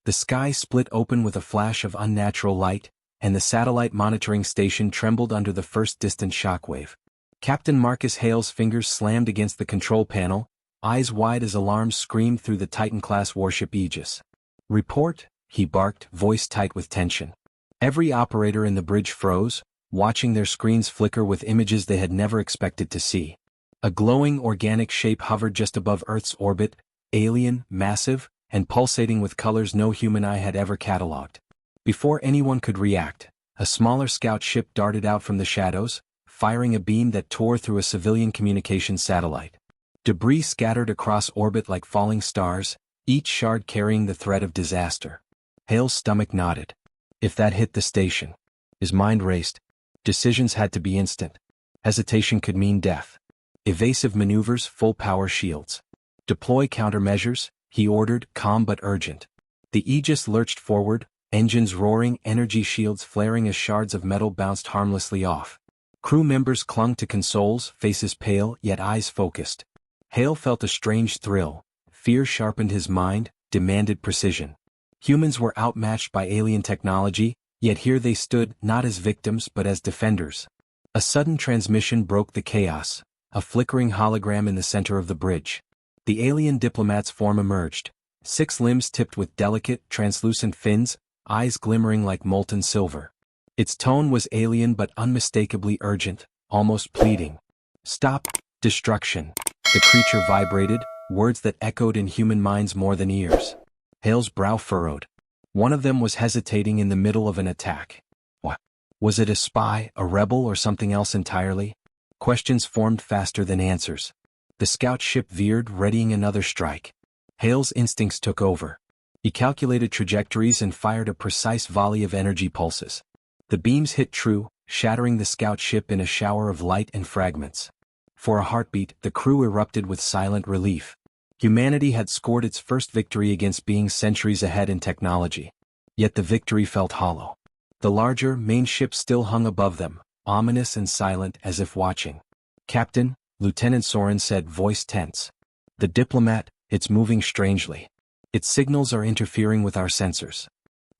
The sky split open with a flash of unnatural light, and the satellite monitoring station trembled under the first distant shockwave. Captain Marcus Hale's fingers slammed against the control panel, eyes wide as alarms screamed through the Titan-class warship Aegis. "Report," he barked, voice tight with tension. Every operator in the bridge froze, watching their screens flicker with images they had never expected to see. A glowing organic shape hovered just above Earth's orbit, alien, massive, and pulsating with colors no human eye had ever catalogued. Before anyone could react, a smaller scout ship darted out from the shadows, firing a beam that tore through a civilian communications satellite. Debris scattered across orbit like falling stars, each shard carrying the threat of disaster. Hale's stomach knotted. If that hit the station. His mind raced. Decisions had to be instant. Hesitation could mean death. Evasive maneuvers, full power shields. Deploy countermeasures, he ordered, calm but urgent. The Aegis lurched forward, engines roaring, energy shields flaring as shards of metal bounced harmlessly off. Crew members clung to consoles, faces pale, yet eyes focused. Hale felt a strange thrill. Fear sharpened his mind, demanded precision. Humans were outmatched by alien technology, yet here they stood, not as victims but as defenders. A sudden transmission broke the chaos, a flickering hologram in the center of the bridge. The alien Diplomats' form emerged, 6 limbs tipped with delicate, translucent fins, eyes glimmering like molten silver. Its tone was alien but unmistakably urgent, almost pleading. "Stop, destruction." The creature vibrated, words that echoed in human minds more than ears. Hale's brow furrowed. One of them was hesitating in the middle of an attack. What? Was it a spy, a rebel, or something else entirely? Questions formed faster than answers. The scout ship veered, readying another strike. Hale's instincts took over. He calculated trajectories and fired a precise volley of energy pulses. The beams hit true, shattering the scout ship in a shower of light and fragments. For a heartbeat, the crew erupted with silent relief. Humanity had scored its first victory against being centuries ahead in technology. Yet the victory felt hollow. The larger, main ship still hung above them, ominous and silent as if watching. "Captain," Lieutenant Soren said, voice tense. "The Diplomat, it's moving strangely. Its signals are interfering with our sensors."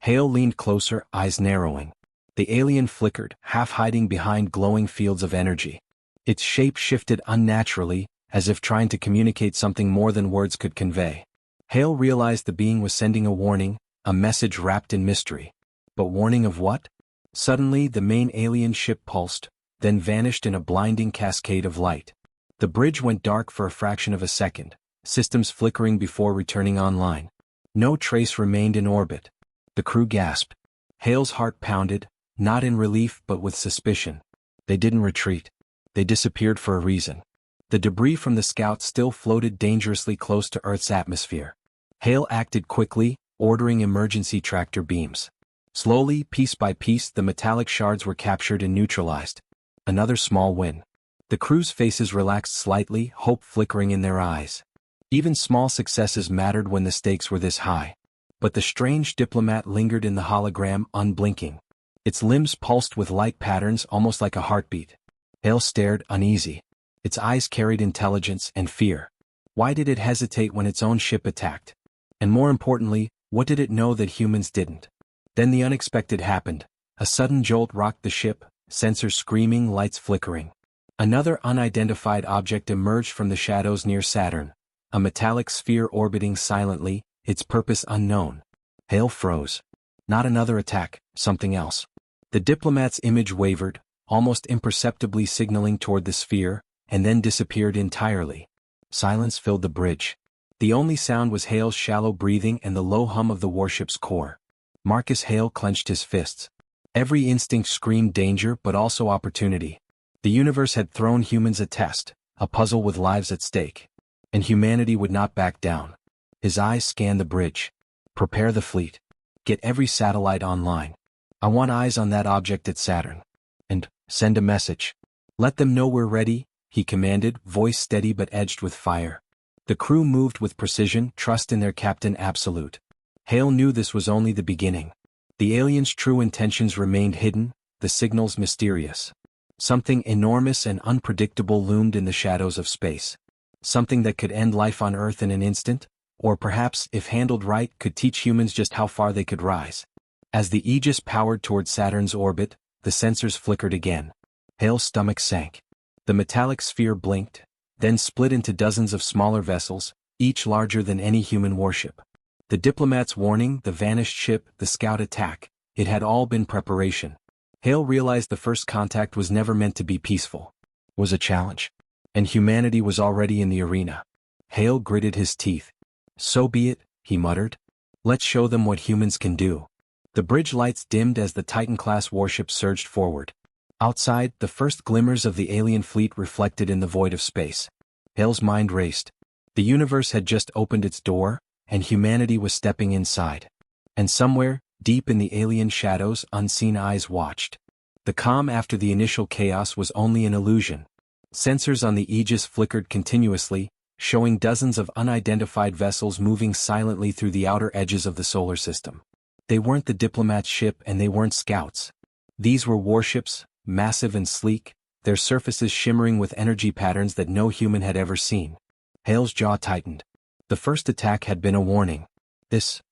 Hale leaned closer, eyes narrowing. The alien flickered, half hiding behind glowing fields of energy. Its shape shifted unnaturally, as if trying to communicate something more than words could convey. Hale realized the being was sending a warning, a message wrapped in mystery. But warning of what? Suddenly, the main alien ship pulsed, then vanished in a blinding cascade of light. The bridge went dark for a fraction of a second, systems flickering before returning online. No trace remained in orbit. The crew gasped. Hale's heart pounded, not in relief but with suspicion. They didn't retreat. They disappeared for a reason. The debris from the scout still floated dangerously close to Earth's atmosphere. Hale acted quickly, ordering emergency tractor beams. Slowly, piece by piece, the metallic shards were captured and neutralized. Another small win. The crew's faces relaxed slightly, hope flickering in their eyes. Even small successes mattered when the stakes were this high. But the strange Diplomat lingered in the hologram, unblinking. Its limbs pulsed with light patterns almost like a heartbeat. Hale stared, uneasy. Its eyes carried intelligence and fear. Why did it hesitate when its own ship attacked? And more importantly, what did it know that humans didn't? Then the unexpected happened. A sudden jolt rocked the ship, sensors screaming, lights flickering. Another unidentified object emerged from the shadows near Saturn, a metallic sphere orbiting silently, its purpose unknown. Hale froze. Not another attack, something else. The Diplomat's image wavered, almost imperceptibly signaling toward the sphere, and then disappeared entirely. Silence filled the bridge. The only sound was Hale's shallow breathing and the low hum of the warship's core. Marcus Hale clenched his fists. Every instinct screamed danger but also opportunity. The universe had thrown humans a test, a puzzle with lives at stake. And humanity would not back down. His eyes scanned the bridge. Prepare the fleet. Get every satellite online. I want eyes on that object at Saturn. And send a message. Let them know we're ready, he commanded, voice steady but edged with fire. The crew moved with precision, trust in their captain absolute. Hale knew this was only the beginning. The aliens' true intentions remained hidden, the signals mysterious. Something enormous and unpredictable loomed in the shadows of space. Something that could end life on Earth in an instant, or perhaps, if handled right, could teach humans just how far they could rise. As the Aegis powered toward Saturn's orbit, the sensors flickered again. Hale's stomach sank. The metallic sphere blinked, then split into dozens of smaller vessels, each larger than any human warship. The Diplomats' warning, the vanished ship, the scout attack, it had all been preparation. Hale realized the first contact was never meant to be peaceful. It was a challenge. And humanity was already in the arena. Hale gritted his teeth. So be it, he muttered. Let's show them what humans can do. The bridge lights dimmed as the Titan-class warship surged forward. Outside, the first glimmers of the alien fleet reflected in the void of space. Hale's mind raced. The universe had just opened its door, and humanity was stepping inside. And somewhere, deep in the alien shadows, unseen eyes watched. The calm after the initial chaos was only an illusion. Sensors on the Aegis flickered continuously, showing dozens of unidentified vessels moving silently through the outer edges of the solar system. They weren't the Diplomats' ship and they weren't scouts. These were warships, massive and sleek, their surfaces shimmering with energy patterns that no human had ever seen. Hale's jaw tightened. The first attack had been a warning. This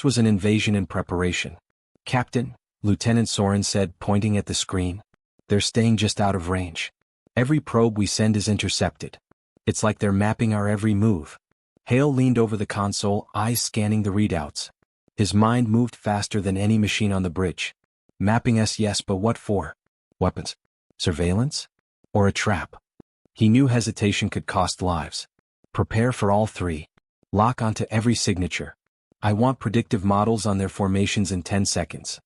was an invasion in preparation. Captain, Lieutenant Soren said, pointing at the screen. They're staying just out of range. Every probe we send is intercepted. It's like they're mapping our every move. Hale leaned over the console, eyes scanning the readouts. His mind moved faster than any machine on the bridge. Mapping us, yes, but what for? Weapons? Surveillance? Or a trap? He knew hesitation could cost lives. Prepare for all three. Lock onto every signature. I want predictive models on their formations in 10 seconds.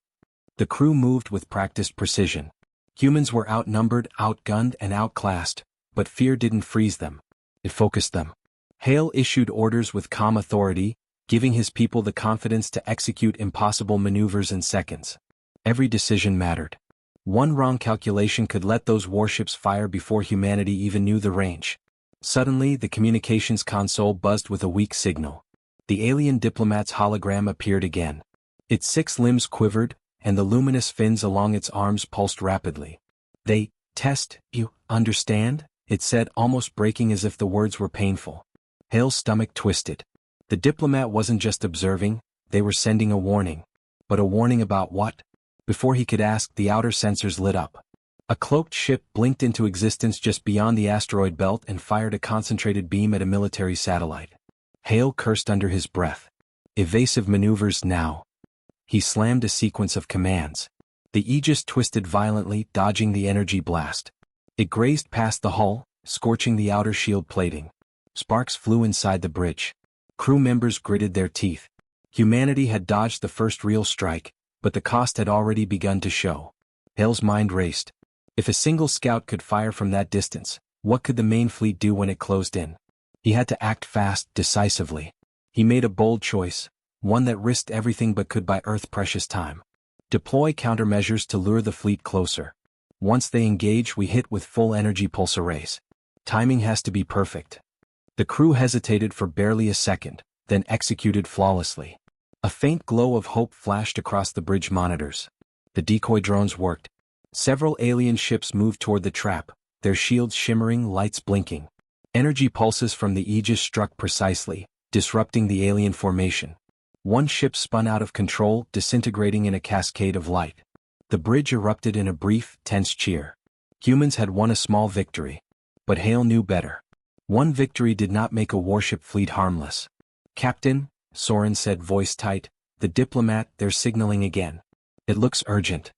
The crew moved with practiced precision. Humans were outnumbered, outgunned, and outclassed, but fear didn't freeze them. It focused them. Hale issued orders with calm authority, giving his people the confidence to execute impossible maneuvers in seconds. Every decision mattered. One wrong calculation could let those warships fire before humanity even knew the range. Suddenly, the communications console buzzed with a weak signal. The alien Diplomat's hologram appeared again. Its 6 limbs quivered, and the luminous fins along its arms pulsed rapidly. They test, you understand? It said, almost breaking as if the words were painful. Hale's stomach twisted. The Diplomat wasn't just observing, they were sending a warning. But a warning about what? Before he could ask, the outer sensors lit up. A cloaked ship blinked into existence just beyond the asteroid belt and fired a concentrated beam at a military satellite. Hale cursed under his breath. Evasive maneuvers now. He slammed a sequence of commands. The Aegis twisted violently, dodging the energy blast. It grazed past the hull, scorching the outer shield plating. Sparks flew inside the bridge. Crew members gritted their teeth. Humanity had dodged the first real strike, but the cost had already begun to show. Hale's mind raced. If a single scout could fire from that distance, what could the main fleet do when it closed in? He had to act fast, decisively. He made a bold choice, one that risked everything but could buy Earth precious time. Deploy countermeasures to lure the fleet closer. Once they engage, we hit with full energy pulse arrays. Timing has to be perfect. The crew hesitated for barely a second, then executed flawlessly. A faint glow of hope flashed across the bridge monitors. The decoy drones worked. Several alien ships moved toward the trap, their shields shimmering, lights blinking. Energy pulses from the Aegis struck precisely, disrupting the alien formation. One ship spun out of control, disintegrating in a cascade of light. The bridge erupted in a brief, tense cheer. Humans had won a small victory. But Hale knew better. One victory did not make a warship fleet harmless. Captain, Soren said, voice tight, the Diplomat, they're signaling again. It looks urgent.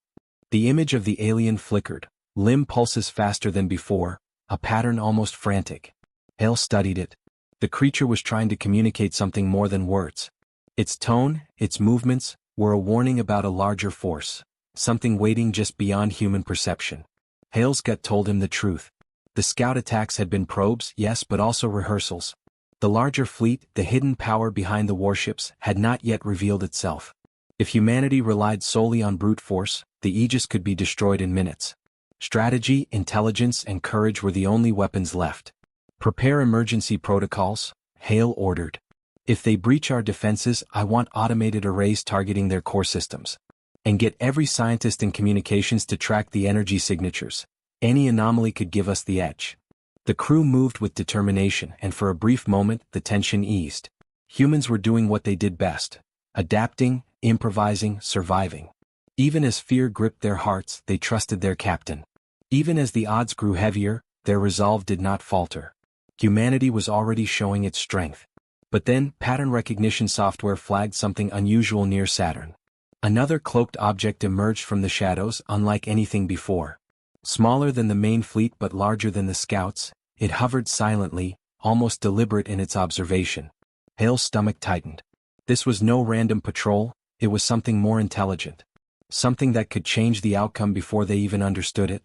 The image of the alien flickered, limb pulses faster than before, a pattern almost frantic. Hale studied it. The creature was trying to communicate something more than words. Its tone, its movements, were a warning about a larger force, something waiting just beyond human perception. Hale's gut told him the truth. The scout attacks had been probes, yes, but also rehearsals. The larger fleet, the hidden power behind the warships, had not yet revealed itself. If humanity relied solely on brute force, the Aegis could be destroyed in minutes. Strategy, intelligence, and courage were the only weapons left. Prepare emergency protocols, Hale ordered. If they breach our defenses, I want automated arrays targeting their core systems. And get every scientist in communications to track the energy signatures. Any anomaly could give us the edge. The crew moved with determination, and for a brief moment, the tension eased. Humans were doing what they did best: adapting, improvising, surviving. Even as fear gripped their hearts, they trusted their captain. Even as the odds grew heavier, their resolve did not falter. Humanity was already showing its strength. But then, pattern recognition software flagged something unusual near Saturn. Another cloaked object emerged from the shadows, unlike anything before. Smaller than the main fleet but larger than the scouts, it hovered silently, almost deliberate in its observation. Hale's stomach tightened. This was no random patrol, it was something more intelligent. Something that could change the outcome before they even understood it.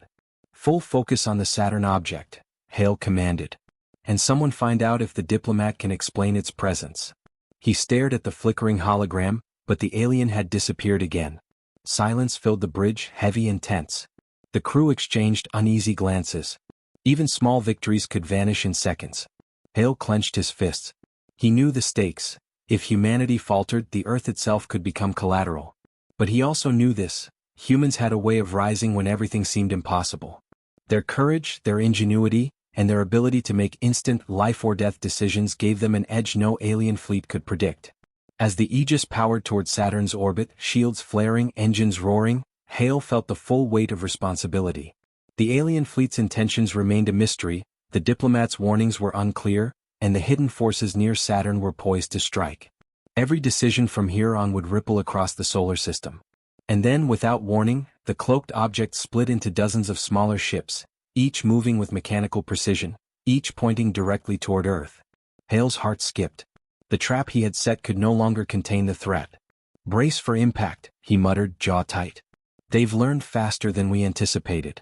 Full focus on the Saturn object, Hale commanded. And someone find out if the diplomat can explain its presence. He stared at the flickering hologram, but the alien had disappeared again. Silence filled the bridge, heavy and tense. The crew exchanged uneasy glances. Even small victories could vanish in seconds. Hale clenched his fists. He knew the stakes. If humanity faltered, the Earth itself could become collateral. But he also knew this: humans had a way of rising when everything seemed impossible. Their courage, their ingenuity, and their ability to make instant life-or-death decisions gave them an edge no alien fleet could predict. As the Aegis powered toward Saturn's orbit, shields flaring, engines roaring, Hale felt the full weight of responsibility. The alien fleet's intentions remained a mystery, the diplomats' warnings were unclear, and the hidden forces near Saturn were poised to strike. Every decision from here on would ripple across the solar system. And then, without warning, the cloaked object split into dozens of smaller ships, each moving with mechanical precision, each pointing directly toward Earth. Hale's heart skipped. The trap he had set could no longer contain the threat. "Brace for impact," he muttered, jaw tight. "They've learned faster than we anticipated."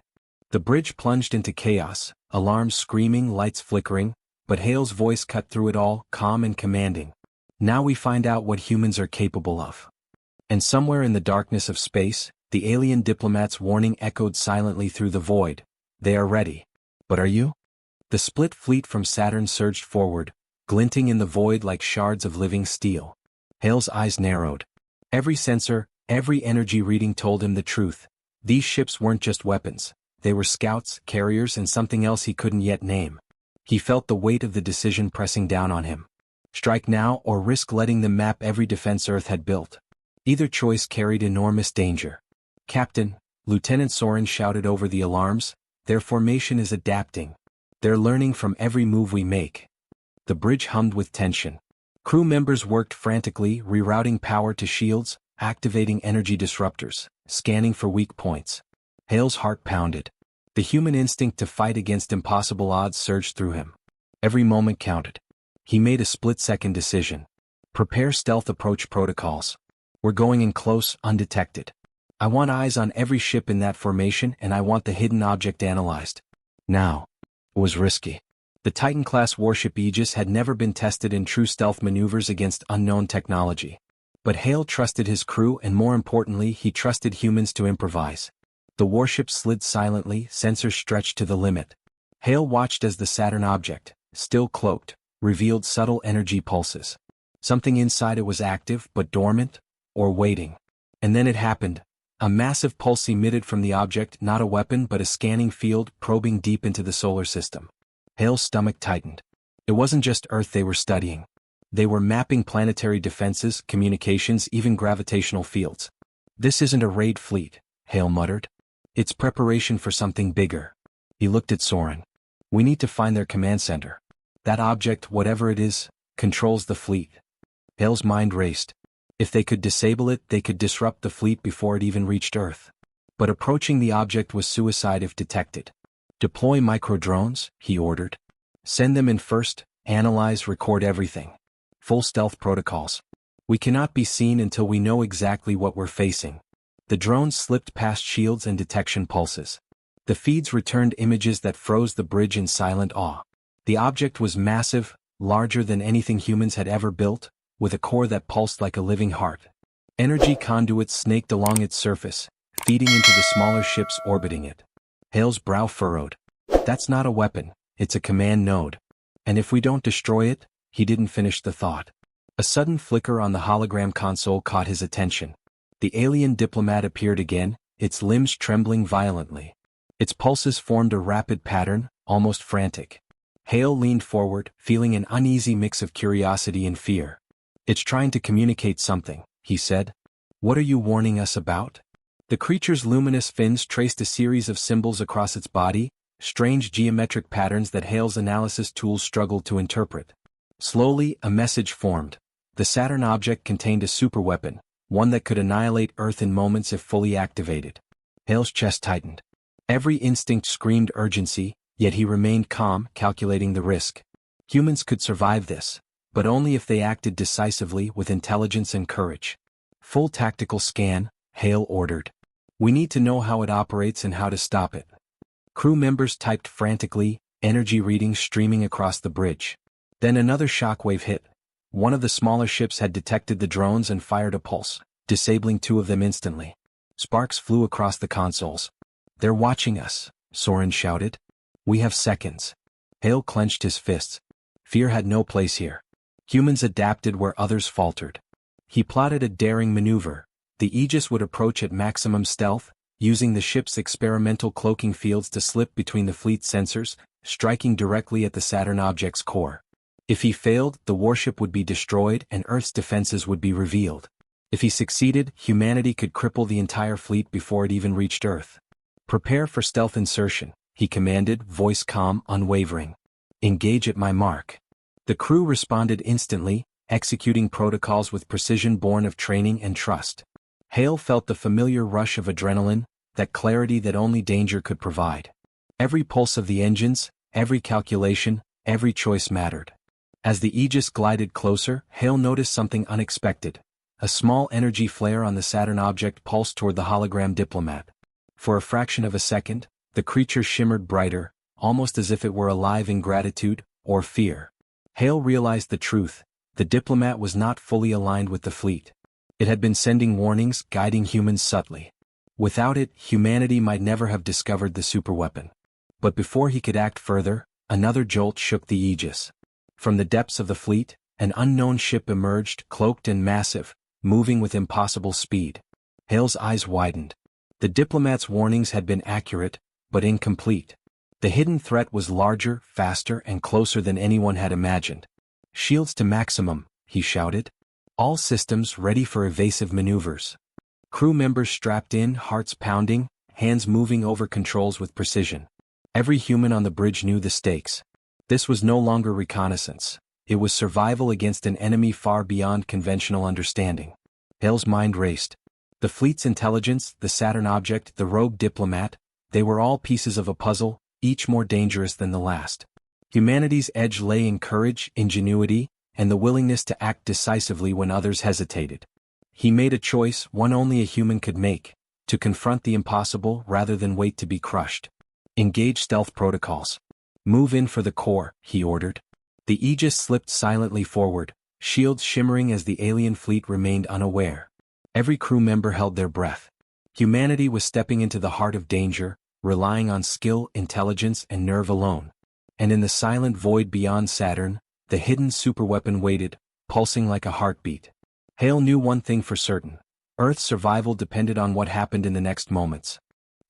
The bridge plunged into chaos, alarms screaming, lights flickering, but Hale's voice cut through it all, calm and commanding. "Now we find out what humans are capable of." And somewhere in the darkness of space, the alien diplomat's warning echoed silently through the void. "They are ready. But are you?" The split fleet from Saturn surged forward, glinting in the void like shards of living steel. Hale's eyes narrowed. Every sensor, every energy reading told him the truth. These ships weren't just weapons. They were scouts, carriers, and something else he couldn't yet name. He felt the weight of the decision pressing down on him. Strike now or risk letting them map every defense Earth had built. Either choice carried enormous danger. "Captain," Lieutenant Soren shouted over the alarms, "their formation is adapting. They're learning from every move we make." The bridge hummed with tension. Crew members worked frantically, rerouting power to shields, activating energy disruptors, scanning for weak points. Hale's heart pounded. The human instinct to fight against impossible odds surged through him. Every moment counted. He made a split-second decision. "Prepare stealth approach protocols. We're going in close, undetected. I want eyes on every ship in that formation, and I want the hidden object analyzed. Now." It was risky. The Titan-class warship Aegis had never been tested in true stealth maneuvers against unknown technology. But Hale trusted his crew, and more importantly, he trusted humans to improvise. The warship slid silently, sensors stretched to the limit. Hale watched as the Saturn object, still cloaked, revealed subtle energy pulses. Something inside it was active but dormant, or waiting. And then it happened. A massive pulse emitted from the object, not a weapon but a scanning field, probing deep into the solar system. Hale's stomach tightened. It wasn't just Earth they were studying. They were mapping planetary defenses, communications, even gravitational fields. "This isn't a raid fleet," Hale muttered. "It's preparation for something bigger." He looked at Soren. "We need to find their command center. That object, whatever it is, controls the fleet." Hale's mind raced. If they could disable it, they could disrupt the fleet before it even reached Earth. But approaching the object was suicide if detected. "Deploy micro-drones," he ordered. "Send them in first, analyze, record everything. Full stealth protocols. We cannot be seen until we know exactly what we're facing." The drones slipped past shields and detection pulses. The feeds returned images that froze the bridge in silent awe. The object was massive, larger than anything humans had ever built, with a core that pulsed like a living heart. Energy conduits snaked along its surface, feeding into the smaller ships orbiting it. Hale's brow furrowed. "That's not a weapon, it's a command node. And if we don't destroy it," he didn't finish the thought. A sudden flicker on the hologram console caught his attention. The alien diplomat appeared again, its limbs trembling violently. Its pulses formed a rapid pattern, almost frantic. Hale leaned forward, feeling an uneasy mix of curiosity and fear. It's trying to communicate something, he said. What are you warning us about? The creature's luminous fins traced a series of symbols across its body, strange geometric patterns that Hale's analysis tools struggled to interpret. Slowly, a message formed. The Saturn object contained a superweapon, one that could annihilate Earth in moments if fully activated. Hale's chest tightened. Every instinct screamed urgency, yet he remained calm, calculating the risk. Humans could survive this, but only if they acted decisively with intelligence and courage. Full tactical scan, Hale ordered. We need to know how it operates and how to stop it. Crew members typed frantically, energy readings streaming across the bridge. Then another shockwave hit. One of the smaller ships had detected the drones and fired a pulse, disabling two of them instantly. Sparks flew across the consoles. They're watching us, Soren shouted. We have seconds. Hale clenched his fists. Fear had no place here. Humans adapted where others faltered. He plotted a daring maneuver. The Aegis would approach at maximum stealth, using the ship's experimental cloaking fields to slip between the fleet's sensors, striking directly at the Saturn object's core. If he failed, the warship would be destroyed and Earth's defenses would be revealed. If he succeeded, humanity could cripple the entire fleet before it even reached Earth. Prepare for stealth insertion, he commanded, voice calm, unwavering. Engage at my mark. The crew responded instantly, executing protocols with precision born of training and trust. Hale felt the familiar rush of adrenaline, that clarity that only danger could provide. Every pulse of the engines, every calculation, every choice mattered. As the Aegis glided closer, Hale noticed something unexpected. A small energy flare on the Saturn object pulsed toward the hologram Diplomat. For a fraction of a second, the creature shimmered brighter, almost as if it were alive in gratitude or fear. Hale realized the truth. The Diplomat was not fully aligned with the fleet. It had been sending warnings, guiding humans subtly. Without it, humanity might never have discovered the superweapon. But before he could act further, another jolt shook the Aegis. From the depths of the fleet, an unknown ship emerged, cloaked and massive, moving with impossible speed. Hale's eyes widened. The Diplomat's warnings had been accurate, but incomplete. The hidden threat was larger, faster, and closer than anyone had imagined. Shields to maximum, he shouted. All systems ready for evasive maneuvers. Crew members strapped in, hearts pounding, hands moving over controls with precision. Every human on the bridge knew the stakes. This was no longer reconnaissance. It was survival against an enemy far beyond conventional understanding. Hale's mind raced. The fleet's intelligence, the Saturn object, the rogue Diplomat, they were all pieces of a puzzle, each more dangerous than the last. Humanity's edge lay in courage, ingenuity, and the willingness to act decisively when others hesitated. He made a choice, one only a human could make, to confront the impossible rather than wait to be crushed. Engage stealth protocols. Move in for the core, he ordered. The Aegis slipped silently forward, shields shimmering as the alien fleet remained unaware. Every crew member held their breath. Humanity was stepping into the heart of danger, relying on skill, intelligence, and nerve alone. And in the silent void beyond Saturn, the hidden superweapon waited, pulsing like a heartbeat. Hale knew one thing for certain. Earth's survival depended on what happened in the next moments.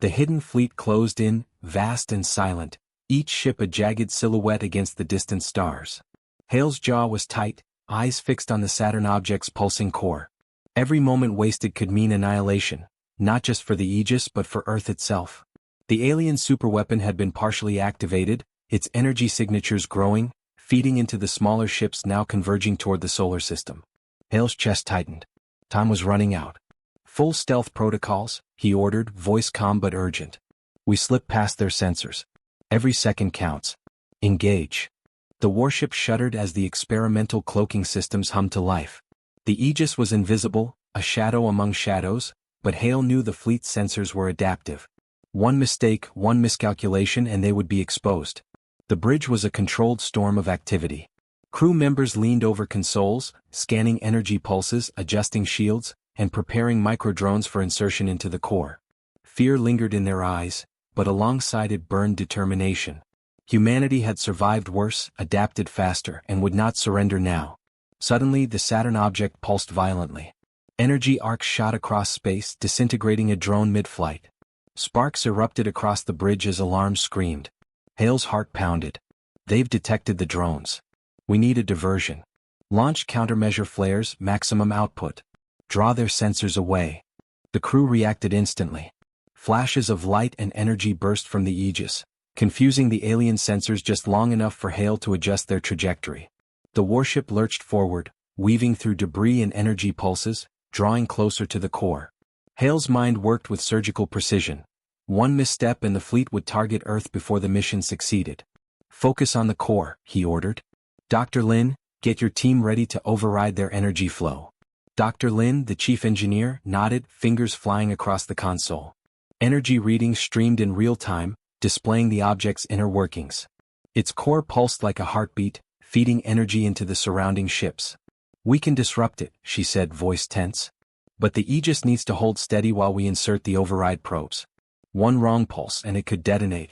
The hidden fleet closed in, vast and silent, each ship a jagged silhouette against the distant stars. Hale's jaw was tight, eyes fixed on the Saturn object's pulsing core. Every moment wasted could mean annihilation, not just for the Aegis but for Earth itself. The alien superweapon had been partially activated, its energy signatures growing, feeding into the smaller ships now converging toward the solar system. Hale's chest tightened. Time was running out. Full stealth protocols, he ordered, voice calm but urgent. We slipped past their sensors. Every second counts. Engage. The warship shuddered as the experimental cloaking systems hummed to life. The Aegis was invisible, a shadow among shadows, but Hale knew the fleet's sensors were adaptive. One mistake, one miscalculation and they would be exposed. The bridge was a controlled storm of activity. Crew members leaned over consoles, scanning energy pulses, adjusting shields, and preparing microdrones for insertion into the core. Fear lingered in their eyes, but alongside it burned determination. Humanity had survived worse, adapted faster, and would not surrender now. Suddenly, the Saturn object pulsed violently. Energy arcs shot across space, disintegrating a drone mid-flight. Sparks erupted across the bridge as alarms screamed. Hale's heart pounded. They've detected the drones. We need a diversion. Launch countermeasure flares, maximum output. Draw their sensors away. The crew reacted instantly. Flashes of light and energy burst from the Aegis, confusing the alien sensors just long enough for Hale to adjust their trajectory. The warship lurched forward, weaving through debris and energy pulses, drawing closer to the core. Hale's mind worked with surgical precision. One misstep and the fleet would target Earth before the mission succeeded. Focus on the core, he ordered. Dr. Lin, get your team ready to override their energy flow. Dr. Lin, the chief engineer, nodded, fingers flying across the console. Energy readings streamed in real time, displaying the object's inner workings. Its core pulsed like a heartbeat, feeding energy into the surrounding ships. We can disrupt it, she said, voice tense. But the Aegis needs to hold steady while we insert the override probes. One wrong pulse and it could detonate.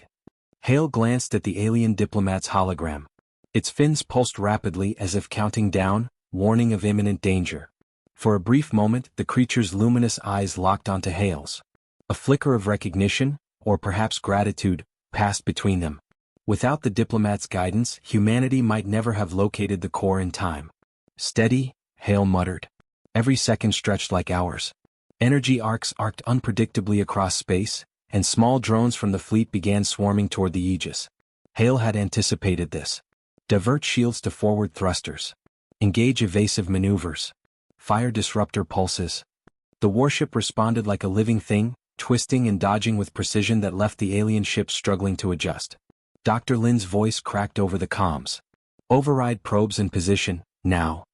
Hale glanced at the alien diplomat's hologram. Its fins pulsed rapidly as if counting down, warning of imminent danger. For a brief moment, the creature's luminous eyes locked onto Hale's. A flicker of recognition, or perhaps gratitude, passed between them. Without the diplomat's guidance, humanity might never have located the core in time. Steady, Hale muttered. Every second stretched like hours. Energy arcs arced unpredictably across space, and small drones from the fleet began swarming toward the Aegis. Hale had anticipated this. Divert shields to forward thrusters. Engage evasive maneuvers. Fire disruptor pulses. The warship responded like a living thing, twisting and dodging with precision that left the alien ship struggling to adjust. Dr. Lin's voice cracked over the comms. Override probes in position, now.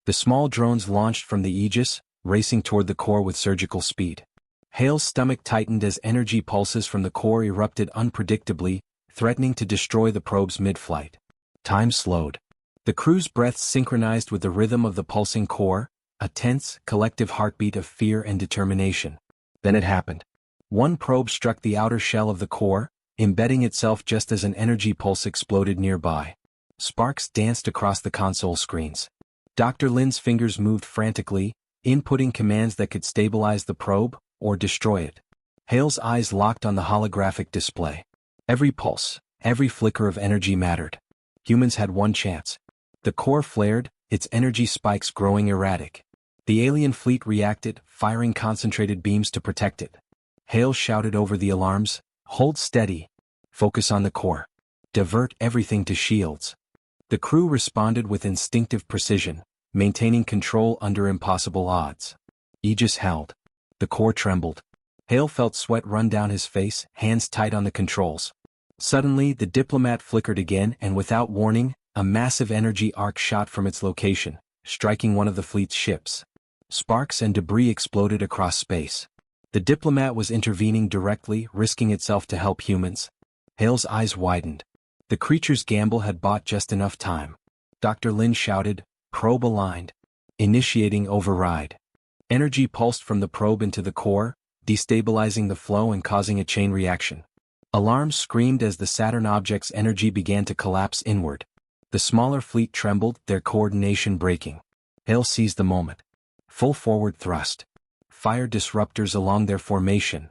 The small drones launched from the Aegis, racing toward the core with surgical speed. Hale's stomach tightened as energy pulses from the core erupted unpredictably, threatening to destroy the probes mid-flight. Time slowed. The crew's breaths synchronized with the rhythm of the pulsing core, a tense, collective heartbeat of fear and determination. Then it happened. One probe struck the outer shell of the core, embedding itself just as an energy pulse exploded nearby. Sparks danced across the console screens. Dr. Lin's fingers moved frantically, inputting commands that could stabilize the probe, or destroy it. Hale's eyes locked on the holographic display. Every pulse, every flicker of energy mattered. Humans had one chance. The core flared, its energy spikes growing erratic. The alien fleet reacted, firing concentrated beams to protect it. Hale shouted over the alarms, "Hold steady. Focus on the core. Divert everything to shields." The crew responded with instinctive precision, maintaining control under impossible odds. Aegis held. The core trembled. Hale felt sweat run down his face, hands tight on the controls. Suddenly, the diplomat flickered again and without warning, a massive energy arc shot from its location, striking one of the fleet's ships. Sparks and debris exploded across space. The diplomat was intervening directly, risking itself to help humans. Hale's eyes widened. The creature's gamble had bought just enough time. Dr. Lin shouted, "Probe aligned. Initiating override." Energy pulsed from the probe into the core, destabilizing the flow and causing a chain reaction. Alarms screamed as the Saturn object's energy began to collapse inward. The smaller fleet trembled, their coordination breaking. Hale seized the moment. Full forward thrust. Fire disruptors along their formation.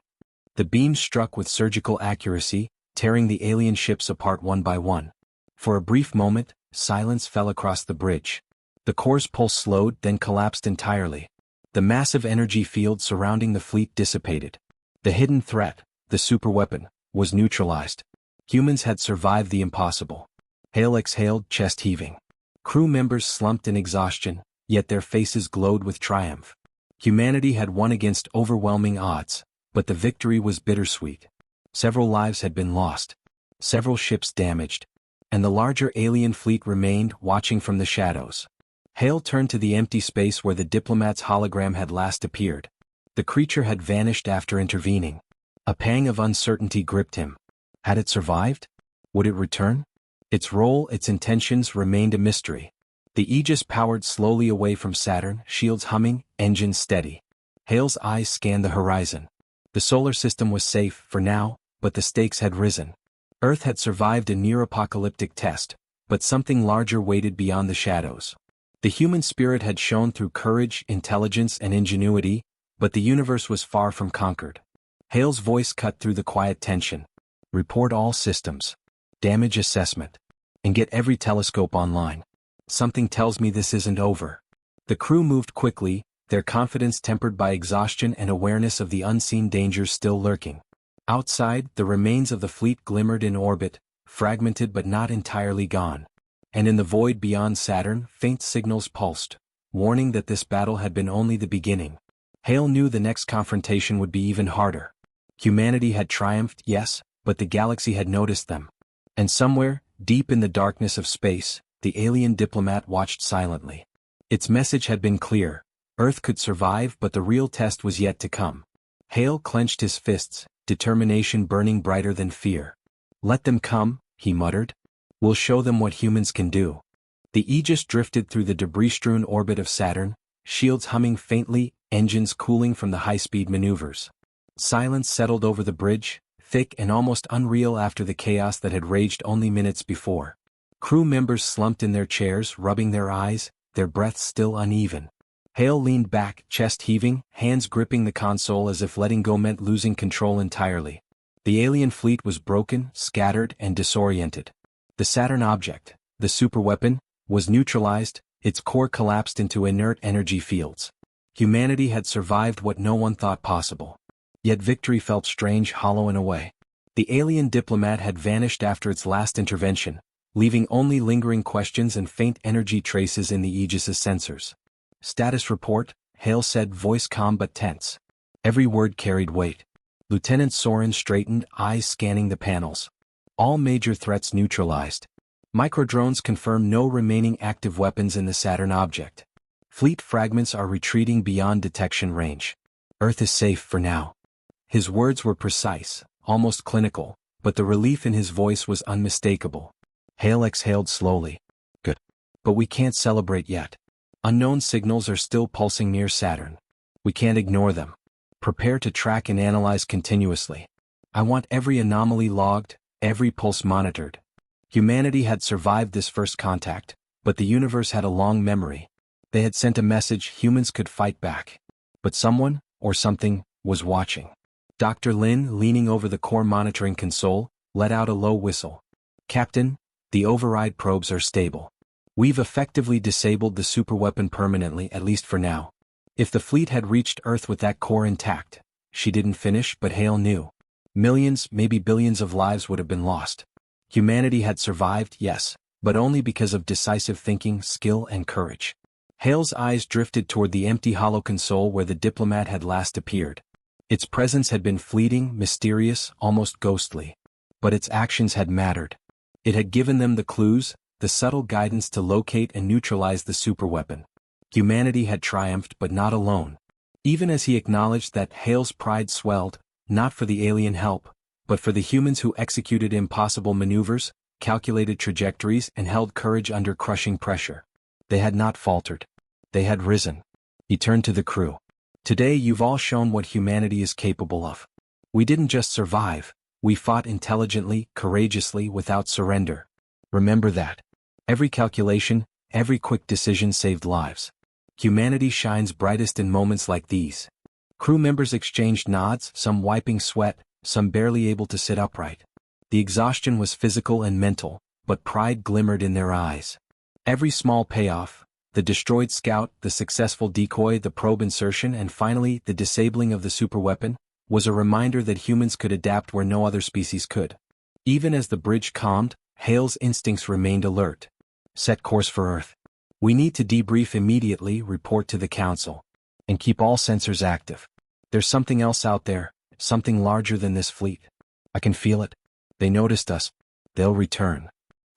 The beams struck with surgical accuracy, tearing the alien ships apart one by one. For a brief moment, silence fell across the bridge. The core's pulse slowed, then collapsed entirely. The massive energy field surrounding the fleet dissipated. The hidden threat, the superweapon, was neutralized. Humans had survived the impossible. Hale exhaled, chest heaving. Crew members slumped in exhaustion, yet their faces glowed with triumph. Humanity had won against overwhelming odds, but the victory was bittersweet. Several lives had been lost. Several ships damaged. And the larger alien fleet remained, watching from the shadows. Hale turned to the empty space where the diplomat's hologram had last appeared. The creature had vanished after intervening. A pang of uncertainty gripped him. Had it survived? Would it return? Its role, its intentions remained a mystery. The Aegis powered slowly away from Saturn, shields humming, engines steady. Hale's eyes scanned the horizon. The solar system was safe, for now, but the stakes had risen. Earth had survived a near-apocalyptic test, but something larger waited beyond the shadows. The human spirit had shone through courage, intelligence, and ingenuity, but the universe was far from conquered. Hale's voice cut through the quiet tension. Report all systems. Damage assessment. And get every telescope online. Something tells me this isn't over. The crew moved quickly, their confidence tempered by exhaustion and awareness of the unseen dangers still lurking. Outside, the remains of the fleet glimmered in orbit, fragmented but not entirely gone. And in the void beyond Saturn, faint signals pulsed, warning that this battle had been only the beginning. Hale knew the next confrontation would be even harder. Humanity had triumphed, yes, but the galaxy had noticed them. And somewhere, deep in the darkness of space, the alien diplomat watched silently. Its message had been clear. Earth could survive, but the real test was yet to come. Hale clenched his fists, determination burning brighter than fear. "Let them come," he muttered. "We'll show them what humans can do." The Aegis drifted through the debris-strewn orbit of Saturn, shields humming faintly, engines cooling from the high-speed maneuvers. Silence settled over the bridge, thick and almost unreal after the chaos that had raged only minutes before. Crew members slumped in their chairs, rubbing their eyes, their breaths still uneven. Hale leaned back, chest heaving, hands gripping the console as if letting go meant losing control entirely. The alien fleet was broken, scattered, and disoriented. The Saturn object, the superweapon, was neutralized, its core collapsed into inert energy fields. Humanity had survived what no one thought possible. Yet victory felt strange, hollow in a way. The alien diplomat had vanished after its last intervention, leaving only lingering questions and faint energy traces in the Aegis's sensors. "Status report," Hale said, voice calm but tense. Every word carried weight. Lieutenant Soren straightened, eyes scanning the panels. "All major threats neutralized. Microdrones confirm no remaining active weapons in the Saturn object. Fleet fragments are retreating beyond detection range. Earth is safe for now." His words were precise, almost clinical, but the relief in his voice was unmistakable. Hale exhaled slowly. "Good. But we can't celebrate yet. Unknown signals are still pulsing near Saturn. We can't ignore them. Prepare to track and analyze continuously. I want every anomaly logged, every pulse monitored." Humanity had survived this first contact, but the universe had a long memory. They had sent a message humans could fight back. But someone, or something, was watching. Dr. Lin, leaning over the core monitoring console, let out a low whistle. "Captain, the override probes are stable. We've effectively disabled the superweapon permanently, at least for now." If the fleet had reached Earth with that core intact, she didn't finish, but Hale knew. Millions, maybe billions of lives would have been lost. Humanity had survived, yes, but only because of decisive thinking, skill, and courage. Hale's eyes drifted toward the empty hollow console where the diplomat had last appeared. Its presence had been fleeting, mysterious, almost ghostly. But its actions had mattered. It had given them the clues, the subtle guidance to locate and neutralize the superweapon. Humanity had triumphed, but not alone. Even as he acknowledged that, Hale's pride swelled, not for the alien help, but for the humans who executed impossible maneuvers, calculated trajectories, and held courage under crushing pressure. They had not faltered. They had risen. He turned to the crew. "Today you've all shown what humanity is capable of. We didn't just survive, we fought intelligently, courageously, without surrender. Remember that. Every calculation, every quick decision saved lives. Humanity shines brightest in moments like these." Crew members exchanged nods, some wiping sweat, some barely able to sit upright. The exhaustion was physical and mental, but pride glimmered in their eyes. Every small payoff, the destroyed scout, the successful decoy, the probe insertion, and finally the disabling of the superweapon, was a reminder that humans could adapt where no other species could. Even as the bridge calmed, Hale's instincts remained alert. "Set course for Earth. We need to debrief immediately, report to the Council. And keep all sensors active. There's something else out there, something larger than this fleet. I can feel it. They noticed us. They'll return."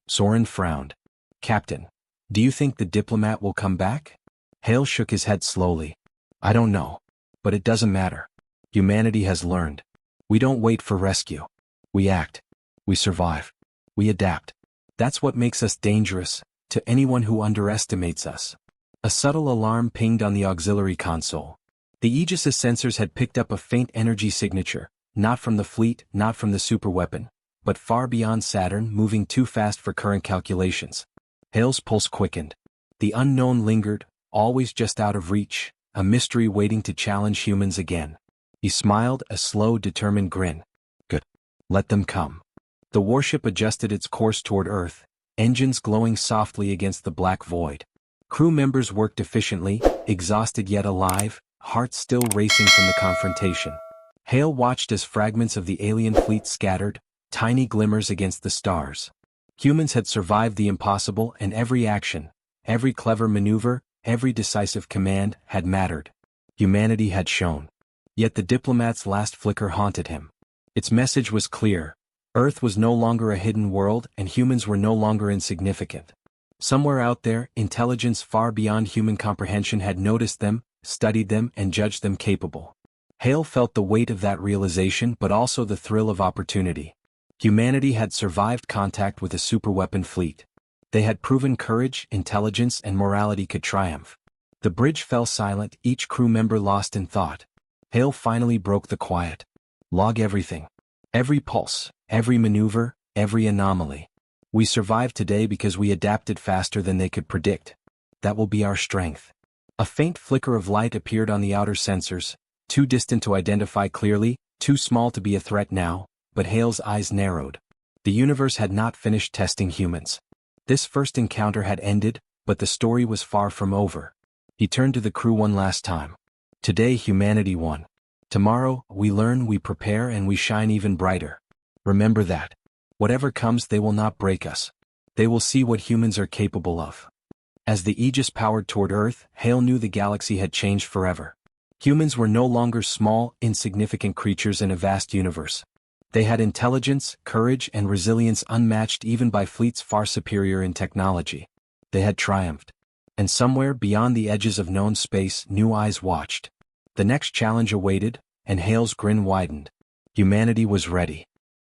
Soren frowned. "Captain, do you think the diplomat will come back?" Hale shook his head slowly. "I don't know. But it doesn't matter. Humanity has learned. We don't wait for rescue. We act. We survive. We adapt. That's what makes us dangerous, to anyone who underestimates us." A subtle alarm pinged on the auxiliary console. The Aegis's sensors had picked up a faint energy signature, not from the fleet, not from the superweapon, but far beyond Saturn, moving too fast for current calculations. Hale's pulse quickened. The unknown lingered, always just out of reach, a mystery waiting to challenge humans again. He smiled, a slow, determined grin. "Good. Let them come." The warship adjusted its course toward Earth, engines glowing softly against the black void. Crew members worked efficiently, exhausted yet alive, hearts still racing from the confrontation. Hale watched as fragments of the alien fleet scattered, tiny glimmers against the stars. Humans had survived the impossible, and every action, every clever maneuver, every decisive command had mattered. Humanity had shown. Yet the Diplomat's last flicker haunted him. Its message was clear. Earth was no longer a hidden world, and humans were no longer insignificant. Somewhere out there, intelligence far beyond human comprehension had noticed them, studied them, and judged them capable. Hale felt the weight of that realization, but also the thrill of opportunity. Humanity had survived contact with a superweapon fleet. They had proven courage, intelligence, and morality could triumph. The bridge fell silent, each crew member lost in thought. Hale finally broke the quiet. Log everything. Every pulse, every maneuver, every anomaly. We survived today because we adapted faster than they could predict. That will be our strength. A faint flicker of light appeared on the outer sensors, too distant to identify clearly, too small to be a threat now, but Hale's eyes narrowed. The universe had not finished testing humans. This first encounter had ended, but the story was far from over. He turned to the crew one last time. Today humanity won. Tomorrow, we learn, we prepare, and we shine even brighter. Remember that. Whatever comes, they will not break us. They will see what humans are capable of. As the Aegis powered toward Earth, Hale knew the galaxy had changed forever. Humans were no longer small, insignificant creatures in a vast universe. They had intelligence, courage, and resilience unmatched even by fleets far superior in technology. They had triumphed. And somewhere beyond the edges of known space, new eyes watched. The next challenge awaited, and Hale's grin widened. Humanity was ready.